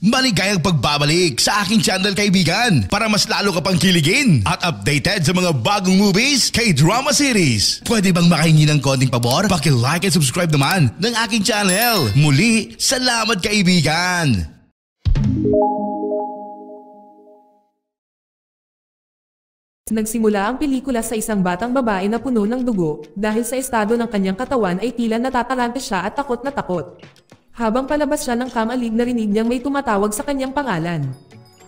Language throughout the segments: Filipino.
Maligayang pagbabalik sa aking channel kaibigan para mas lalo ka pang kiligin at updated sa mga bagong movies, K-drama series. Pwede bang makahingi ng konting pabor? Paki-like and subscribe naman ng aking channel. Muli, salamat kaibigan! Nagsimula ang pelikula sa isang batang babae na puno ng dugo dahil sa estado ng kanyang katawan ay tila natataranta siya at takot na takot. Habang palabas siya ng kamalig narinig niyang may tumatawag sa kanyang pangalan.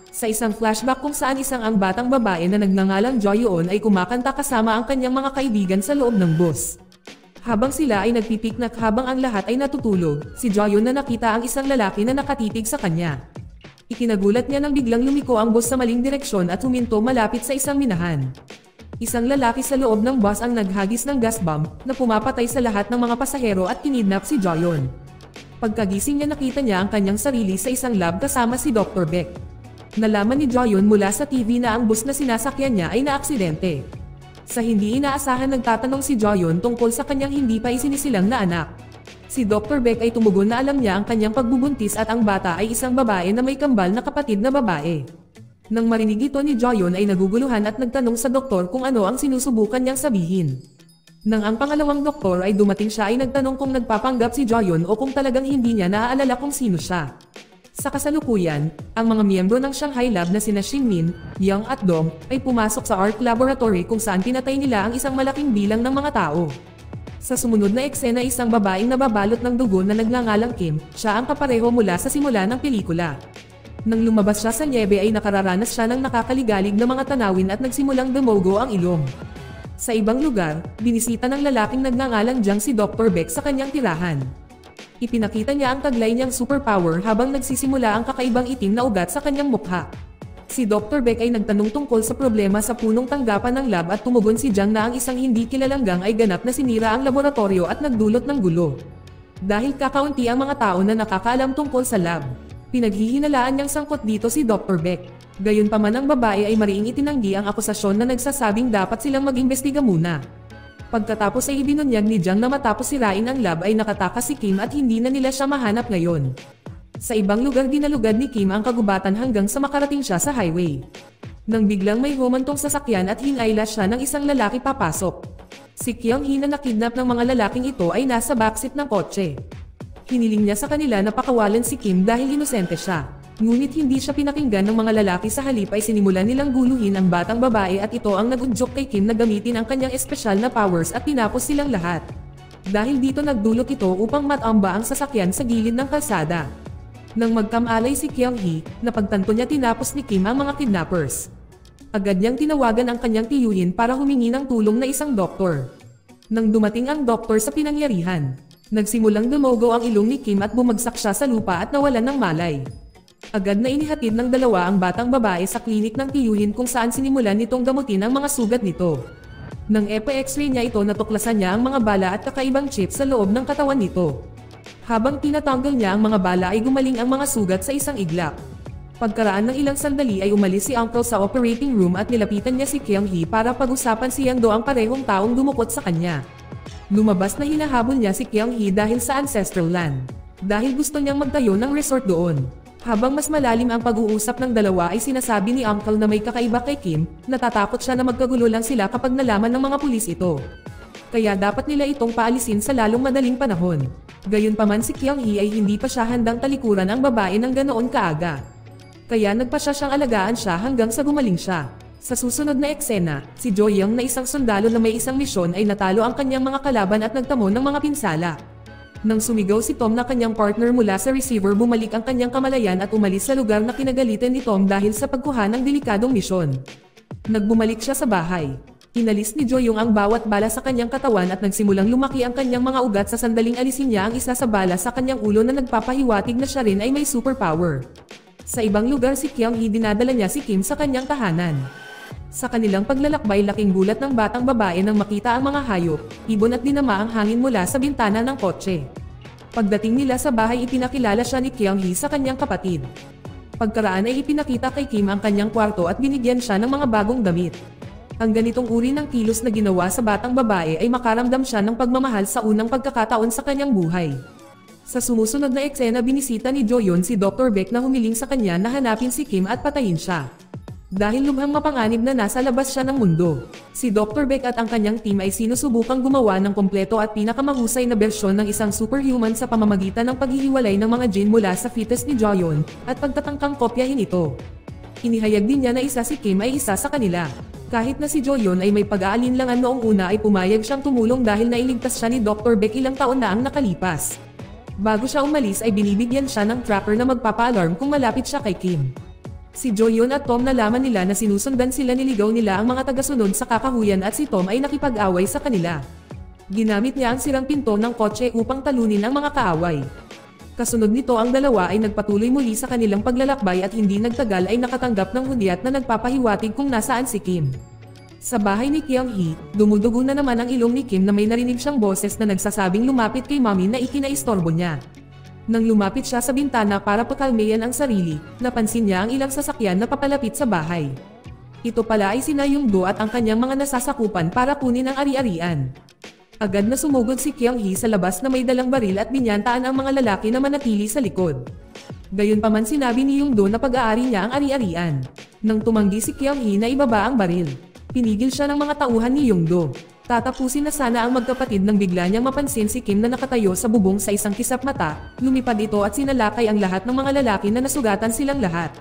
Sa isang flashback kung saan isang ang batang babae na nagngangalang Joyeon ay kumakanta kasama ang kanyang mga kaibigan sa loob ng bus. Habang sila ay nagpipiknak habang ang lahat ay natutulog, si Joyeon na nakita ang isang lalaki na nakatitig sa kanya. Ikinagulat niya nang biglang lumiko ang bus sa maling direksyon at huminto malapit sa isang minahan. Isang lalaki sa loob ng bus ang naghagis ng gas bomb na pumapatay sa lahat ng mga pasahero at kinidnap si Joyeon. Pagkagising niya nakita niya ang kanyang sarili sa isang lab kasama si Dr. Beck. Nalaman ni Joyeon mula sa TV na ang bus na sinasakyan niya ay naaksidente. Sa hindi inaasahan nagtatanong si Joyeon tungkol sa kanyang hindi pa isinisilang na anak. Si Dr. Beck ay tumugon na alam niya ang kanyang pagbubuntis at ang bata ay isang babae na may kambal na kapatid na babae. Nang marinig ito ni Joyeon ay naguguluhan at nagtanong sa doktor kung ano ang sinusubukan niyang sabihin. Nang ang pangalawang doktor ay dumating siya ay nagtanong kung nagpapanggap si Joyeon o kung talagang hindi niya naaalala kung sino siya. Sa kasalukuyan, ang mga miyembro ng Shanghai Lab na sina Xingmin, Yang at Dong ay pumasok sa ARC Laboratory kung saan pinatay nila ang isang malaking bilang ng mga tao. Sa sumunod na eksena isang babaeng nababalot ng dugo na nagngangalang Kim, siya ang kapareho mula sa simula ng pelikula. Nang lumabas siya sa niebe ay nakararanas siya ng nakakaligalig na mga tanawin at nagsimulang dumogo ang ilong. Sa ibang lugar, binisita ng lalaking nagngangalang Jiang si Dr. Beck sa kanyang tirahan. Ipinakita niya ang taglay niyang superpower habang nagsisimula ang kakaibang itim na ugat sa kanyang mukha. Si Dr. Beck ay nagtanong tungkol sa problema sa punong tanggapan ng lab at tumugon si Jiang na ang isang hindi kilalang gang ay ganap na sinira ang laboratorio at nagdulot ng gulo. Dahil kakaunti ang mga tao na nakakaalam tungkol sa lab, pinaghihinalaan niyang sangkot dito si Dr. Beck. Gayunpaman ang babae ay mariing itinanggi ang akusasyon na nagsasabing dapat silang mag-imbestiga muna. Pagkatapos ay ibinunyag ni Jiang na matapos sirain ang lab ay nakatakas si Kim at hindi na nila siya mahanap ngayon. Sa ibang lugar dinalugad ni Kim ang kagubatan hanggang sa makarating siya sa highway. Nang biglang may humantong sasakyan at hinayla siya ng isang lalaki papasok. Si Kyung-hee na nakidnap ng mga lalaking ito ay nasa backseat ng kotse. Hiniling niya sa kanila na pakawalan si Kim dahil inosente siya. Ngunit hindi siya pinakinggan ng mga lalaki sa halip ay sinimulan nilang guluhin ang batang babae at ito ang nag-udyok kay Kim na gamitin ang kanyang espesyal na powers at tinapos silang lahat. Dahil dito nagdulot ito upang matamba ang sasakyan sa gilid ng kalsada. Nang magkamalay si Kyung-hee, napagtanto niya tinapos ni Kim ang mga kidnappers. Agad niyang tinawagan ang kanyang tiyuhin para humingi ng tulong na isang doktor. Nang dumating ang doktor sa pinangyarihan, nagsimulang dumogo ang ilong ni Kim at bumagsak siya sa lupa at nawalan ng malay. Agad na inihatid ng dalawa ang batang babae sa klinik ng tiyuhin kung saan sinimulan nitong gamutin ang mga sugat nito. Nang epa-x-ray niya ito natuklasan niya ang mga bala at kakaibang chip sa loob ng katawan nito. Habang tinatanggal niya ang mga bala ay gumaling ang mga sugat sa isang iglap. Pagkaraan ng ilang sandali ay umalis si Uncle sa operating room at nilapitan niya si Kyung-hee para pag-usapan si Yang Do ang parehong taong dumukot sa kanya. Lumabas na hinahabol niya si Kyung-hee dahil sa ancestral land. Dahil gusto niyang magtayo ng resort doon. Habang mas malalim ang pag-uusap ng dalawa ay sinasabi ni Uncle na may kakaiba kay Kim, natatakot siya na magkagulo lang sila kapag nalaman ng mga pulis ito. Kaya dapat nila itong paalisin sa lalong madaling panahon. Gayunpaman si Kyung-hee ay hindi pa siya handang talikuran ang babae ng ganoon kaaga. Kaya nagpasya siyang alagaan siya hanggang sa gumaling siya. Sa susunod na eksena, si Jo-young na isang sundalo na may isang misyon ay natalo ang kanyang mga kalaban at nagtamo ng mga pinsala. Nang sumigaw si Tom na kanyang partner mula sa receiver bumalik ang kanyang kamalayan at umalis sa lugar na kinagalitan ni Tom dahil sa pagkuha ng delikadong misyon. Nagbumalik siya sa bahay. Inalis ni Jo-young ang bawat bala sa kanyang katawan at nagsimulang lumaki ang kanyang mga ugat sa sandaling alisin niya ang isa sa bala sa kanyang ulo na nagpapahiwatig na siya rin ay may superpower. Sa ibang lugar si Kyung-hee dinadala niya si Kim sa kanyang tahanan. Sa kanilang paglalakbay laking gulat ng batang babae nang makita ang mga hayop, ibon at dinama ang hangin mula sa bintana ng kotse. Pagdating nila sa bahay ipinakilala siya ni Kyung-hee sa kanyang kapatid. Pagkaraan ay ipinakita kay Kim ang kanyang kwarto at binigyan siya ng mga bagong damit. Ang ganitong uri ng kilos na ginawa sa batang babae ay makaramdam siya ng pagmamahal sa unang pagkakataon sa kanyang buhay. Sa sumusunod na eksena binisita ni Jo-yeon si Dr. Baek na humiling sa kanya na hanapin si Kim at patayin siya. Dahil lubhang mapanganib na nasa labas siya ng mundo, si Dr. Baek at ang kanyang team ay sinusubukang gumawa ng kompleto at pinakamahusay na bersyon ng isang superhuman sa pamamagitan ng paghihiwalay ng mga gene mula sa fetus ni Jo-yeon at pagtatangkang kopyahin ito. Inihayag din niya na isa si Kim ay isa sa kanila. Kahit na si Jo-yeon ay may pag-aalinlangan noong una ay pumayag siyang tumulong dahil nailigtas siya ni Dr. Baek ilang taon na ang nakalipas. Bago siya umalis ay binibigyan siya ng tracker na magpapa-alarm kung malapit siya kay Kim. Si Jo-yeon at Tom nalaman nila na sinusundan sila niligaw nila ang mga tagasunod sa kakahuyan at si Tom ay nakipag-away sa kanila. Ginamit niya ang sirang pinto ng kotse upang talunin ang mga kaaway. Kasunod nito ang dalawa ay nagpatuloy muli sa kanilang paglalakbay at hindi nagtagal ay nakatanggap ng hudyat na nagpapahiwatig kung nasaan si Kim. Sa bahay ni Kyung-hee, dumudugo na naman ang ilong ni Kim na may narinig siyang boses na nagsasabing lumapit kay Mommy na ikinaistorbo niya. Nang lumapit siya sa bintana para pakalmayan ang sarili, napansin niya ang ilang sasakyan na papalapit sa bahay. Ito pala ay sina Young-do at ang kanyang mga nasasakupan para kunin ang ari-arian. Agad na sumugod si Kyung-hee sa labas na may dalang baril at binyantaan ang mga lalaki na manatili sa likod. Gayunpaman sinabi ni Young-do na pag-aari niya ang ari-arian. Nang tumanggi si Kyung-hee na ibaba ang baril, pinigil siya ng mga tauhan ni Young-do. Tatapusin na sana ang magkapatid nang bigla niyang mapansin si Kim na nakatayo sa bubong sa isang kisap mata, lumipad ito at sinalakay ang lahat ng mga lalaki na nasugatan silang lahat.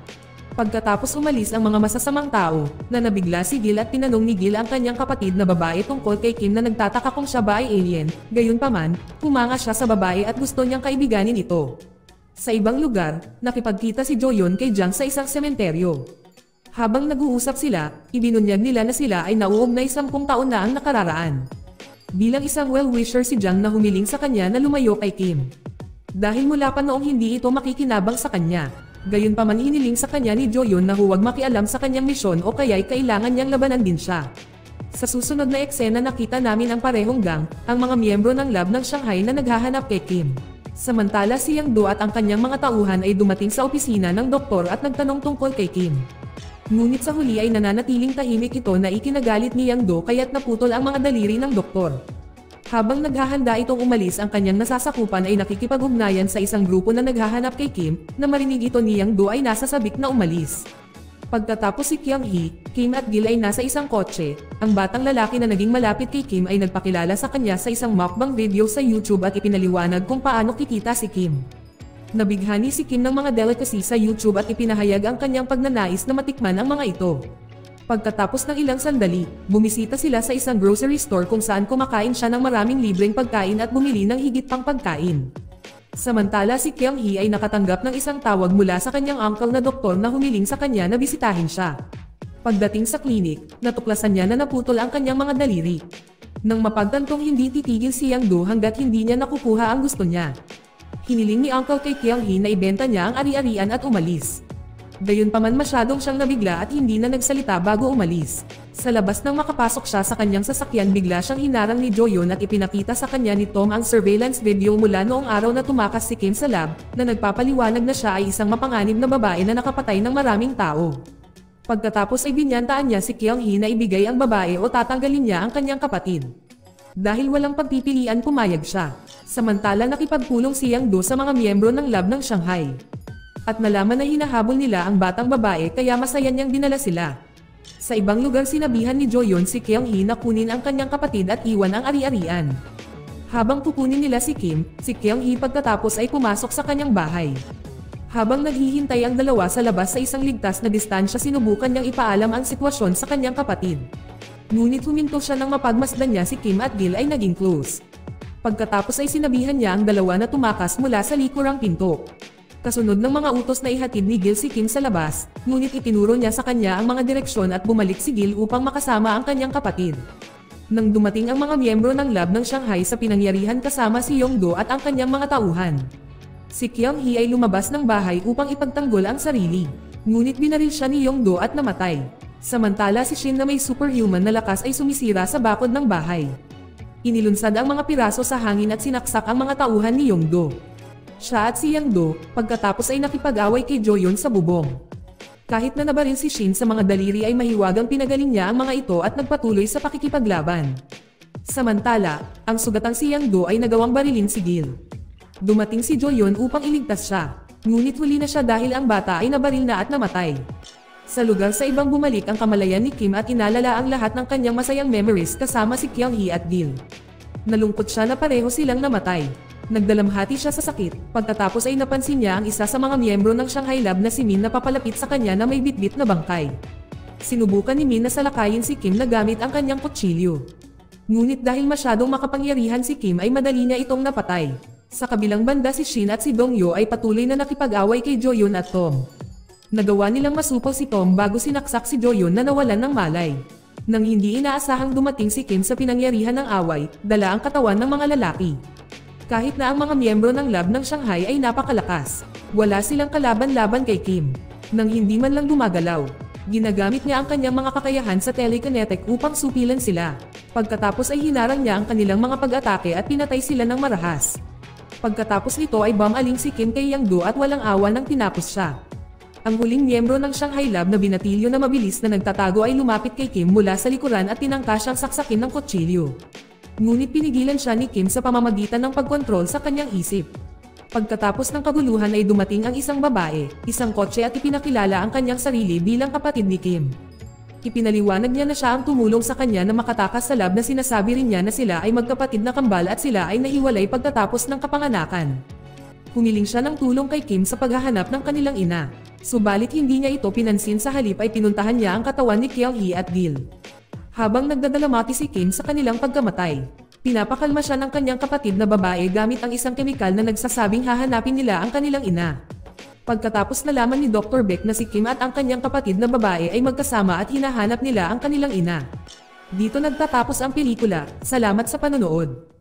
Pagkatapos umalis ang mga masasamang tao, na nabigla si Gil at tinanong ni Gil ang kanyang kapatid na babae tungkol kay Kim na nagtataka kung siya ba ay alien, gayunpaman, humanga siya sa babae at gusto niyang kaibiganin ito. Sa ibang lugar, nakipagkita si Jo-yeon kay Jang sa isang sementeryo. Habang nag-uusap sila, ibinunyag nila na sila ay nauugnay 10 taon na ang nakararaan. Bilang isang well-wisher si Jang na humiling sa kanya na lumayo kay Kim. Dahil mula pa noong hindi ito makikinabang sa kanya, gayunpaman hiniling sa kanya ni Jo-yeon na huwag makialam sa kanyang misyon o kaya'y kailangan niyang labanan din siya. Sa susunod na eksena nakita namin ang parehong gang, ang mga miyembro ng lab ng Shanghai na naghahanap kay Kim. Samantala si Young-do at ang kanyang mga tauhan ay dumating sa opisina ng doktor at nagtanong tungkol kay Kim. Ngunit sa huli ay nananatiling tahimik ito na ikinagalit ni Young-do kaya't naputol ang mga daliri ng doktor. Habang naghahanda itong umalis ang kanyang nasasakupan ay nakikipag-ugnayan sa isang grupo na naghahanap kay Kim, na marinig ito ni Young-do ay nasa sabik na umalis. Pagkatapos si Kyung-hee, Kim at Gil ay nasa isang kotse, ang batang lalaki na naging malapit kay Kim ay nagpakilala sa kanya sa isang mukbang video sa YouTube at ipinaliwanag kung paano kikita si Kim. Nabighani si Kim ng mga delicacy sa YouTube at ipinahayag ang kanyang pagnanais na matikman ang mga ito. Pagkatapos ng ilang sandali, bumisita sila sa isang grocery store kung saan kumakain siya ng maraming libreng pagkain at bumili ng higit pang pagkain. Samantala si Kyung-hee ay nakatanggap ng isang tawag mula sa kanyang uncle na doktor na humiling sa kanya na bisitahin siya. Pagdating sa klinik, natuklasan niya na naputol ang kanyang mga daliri. Nang mapagtantong hindi titigil si Young-do hanggat hindi niya nakukuha ang gusto niya. Hiniling ni Uncle kay Kyung-hee na ibenta niya ang ari-arian at umalis. Gayunpaman masyadong siyang nabigla at hindi na nagsalita bago umalis. Sa labas nang makapasok siya sa kanyang sasakyan bigla siyang hinarang ni Jo-yeon at ipinakita sa kanya ni Tom ang surveillance video mula noong araw na tumakas si Kim sa lab, na nagpapaliwanag na siya ay isang mapanganib na babae na nakapatay ng maraming tao. Pagkatapos ay binyantaan niya si Kyung-hee na ibigay ang babae o tatanggalin niya ang kanyang kapatid. Dahil walang pagpipilian pumayag siya. Samantala nakipagpulong si Young-do sa mga miyembro ng lab ng Shanghai. At nalaman na hinahabol nila ang batang babae kaya masaya niyang dinala sila. Sa ibang lugar sinabihan ni Jo-yeon si Kyung-hee na kunin ang kanyang kapatid at iwan ang ari-arian. Habang kukunin nila si Kim, si Kyung-hee pagkatapos ay pumasok sa kanyang bahay. Habang naghihintay ang dalawa sa labas sa isang ligtas na distansya sinubukan niyang ipaalam ang sitwasyon sa kanyang kapatid. Ngunit huminto siya nang mapagmasdan niya si Kim at Gil ay naging close. Pagkatapos ay sinabihan niya ang dalawa na tumakas mula sa likurang pinto. Kasunod ng mga utos na ihatid ni Gil si Kim sa labas, ngunit itinuro niya sa kanya ang mga direksyon at bumalik si Gil upang makasama ang kanyang kapatid. Nang dumating ang mga miyembro ng lab ng Shanghai sa pinangyarihan kasama si Young-do at ang kanyang mga tauhan. Si Kyung-hee ay lumabas ng bahay upang ipagtanggol ang sarili. Ngunit binaril siya ni Young-do at namatay. Samantala si Shin na may superhuman na lakas ay sumisira sa bakod ng bahay. Inilunsad ang mga piraso sa hangin at sinaksak ang mga tauhan ni Young-do. Siya at si Young-do, pagkatapos ay nakipag-away kay Jo-yeon sa bubong. Kahit na nabaril si Shin sa mga daliri ay mahiwagang pinagaling niya ang mga ito at nagpatuloy sa pakikipaglaban. Samantala, ang sugatang si Young-do ay nagawang barilin si Gil. Dumating si Joyon upang iligtas siya. Ngunit huli na siya dahil ang bata ay nabaril na at namatay. Sa lugar sa ibang bumalik ang kamalayan ni Kim at inalala ang lahat ng kanyang masayang memories kasama si Kyung-hee at Gil. Nalungkot siya na pareho silang namatay. Nagdalamhati siya sa sakit, pagkatapos ay napansin niya ang isa sa mga miyembro ng Shanghai Lab na si Min na papalapit sa kanya na may bitbit na bangkay. Sinubukan ni Min na salakayin si Kim na gamit ang kanyang kutsilyo. Ngunit dahil masyadong makapangyarihan si Kim ay madali niya itong napatay. Sa kabilang banda si Shin at si Dong-yo ay patuloy na nakipag-away kay Joyon at Tom. Nagawa nilang masupol si Tom bago sinaksak si Joyon na nawalan ng malay. Nang hindi inaasahang dumating si Kim sa pinangyarihan ng away, dala ang katawan ng mga lalaki. Kahit na ang mga miyembro ng lab ng Shanghai ay napakalakas, wala silang kalaban-laban kay Kim. Nang hindi man lang gumagalaw, ginagamit niya ang kanyang mga kakayahan sa telekinetic upang supilan sila. Pagkatapos ay hinarang niya ang kanilang mga pag-atake at pinatay sila ng marahas. Pagkatapos nito ay bumaling si Kim kay Yang-do at walang awa nang tinapos siya. Ang huling miyembro ng Shanghai Lab na binatilyo na mabilis na nagtatago ay lumapit kay Kim mula sa likuran at tinangka siyang saksakin ng kutsilyo. Ngunit pinigilan siya ni Kim sa pamamagitan ng pagkontrol sa kanyang isip. Pagkatapos ng kaguluhan ay dumating ang isang babae, isang kotse at ipinakilala ang kanyang sarili bilang kapatid ni Kim. Ipinaliwanag niya na siya ang tumulong sa kanya na makatakas sa lab na sinasabi rin niya na sila ay magkapatid na kambal at sila ay nahiwalay pagkatapos ng kapanganakan. Humiling siya ng tulong kay Kim sa paghahanap ng kanilang ina. Subalit hindi niya ito pinansin, sa halip ay pinuntahan niya ang katawan ni Kyung-hee at Gil. Habang nagdadalamati si Kim sa kanilang pagkamatay, pinapakalma siya ng kanyang kapatid na babae gamit ang isang kemikal na nagsasabing hahanapin nila ang kanilang ina. Pagkatapos nalaman ni Dr. Beck na si Kim at ang kanyang kapatid na babae ay magkasama at hinahanap nila ang kanilang ina. Dito nagtatapos ang pelikula. Salamat sa panonood.